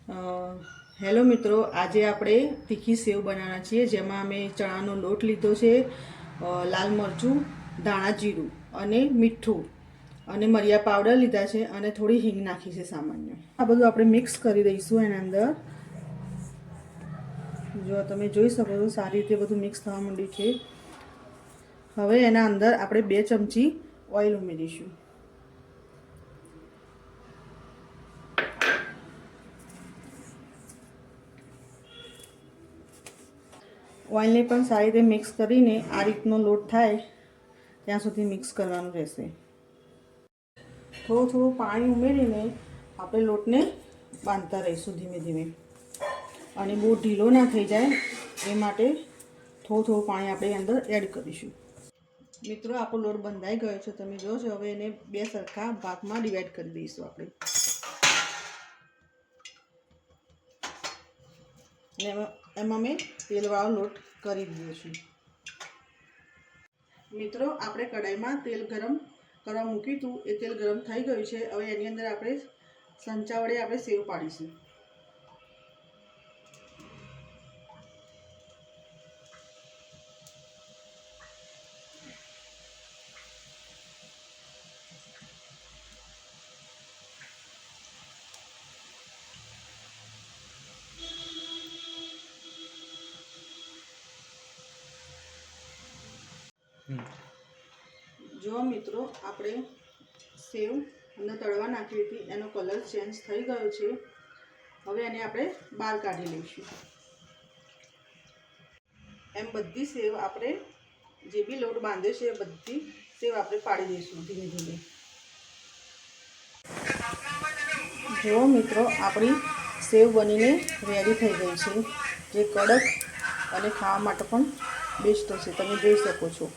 Hello મિત્રો, આજે આપણે તીખી સેવ બનાવવાના છીએ, જેમાં અમે ચણાનો લોટ લીધો છે, લાલ મરચું, ધાણા જીરું અને મીઠું અને મરિયા પાવડર લીધા છે અને થોડી હિંગ નાખી છે સામાન્ય. આ બધું આપણે મિક્સ કરી દઈશું એના અંદર. જો તમે જોઈ શકો છો સારી રીતે બધું મિક્સ થવા માંડ્યું છે. હવે એના અંદર આપણે 2 ચમચી ઓઇલ ઉમેરીશું. ઓઇલને પણ સારી રીતે મિક્સ કરીને આ રીતનો લોટ થાય ત્યાં સુધી મિક્સ કરવાનું રહેશે. થોડું થોડું પાણી ઉમેરીને આપણે લોટને બાંધતા રહીશું ધીમે ધીમે, અને બહુ ઢીલો ના થઈ જાય એ માટે થોડું થોડું પાણી આપણે અંદર એડ કરીશું. મિત્રો, આપણો લોટ બંધાઈ ગયો છે, તમે જોશો. હવે એને 2 સરખા ભાગમાં ડિવાઈડ કરી દઈશું આપણે. એમાં મેં તેલવાળો લોટ કરી દીધો છે. મિત્રો, આપણે કઢાઈમાં તેલ ગરમ કરવા મૂક્યું હતું, એ તેલ ગરમ થઈ ગયું છે. હવે એની અંદર આપણે સંચા વડે આપણે સેવ પાડીશું. જો મિત્રો, આપણે સેવ અંદર તળવા નાખી હતી, એનો કલર ચેન્જ થઈ ગયો છે. હવે એને આપણે બહાર કાઢી લઈશું. એમ બધી સેવ આપણે જે બી લોટ બાંધ્યો છે એ બધી સેવ આપણે પાડી દઈશું ધીમે ધીમે. જો મિત્રો, આપણી સેવ બનીને રેડી થઈ ગઈ છે, જે કડક અને ખાવા માટે પણ બેસ્ટ છે, તમે જોઈ શકો છો.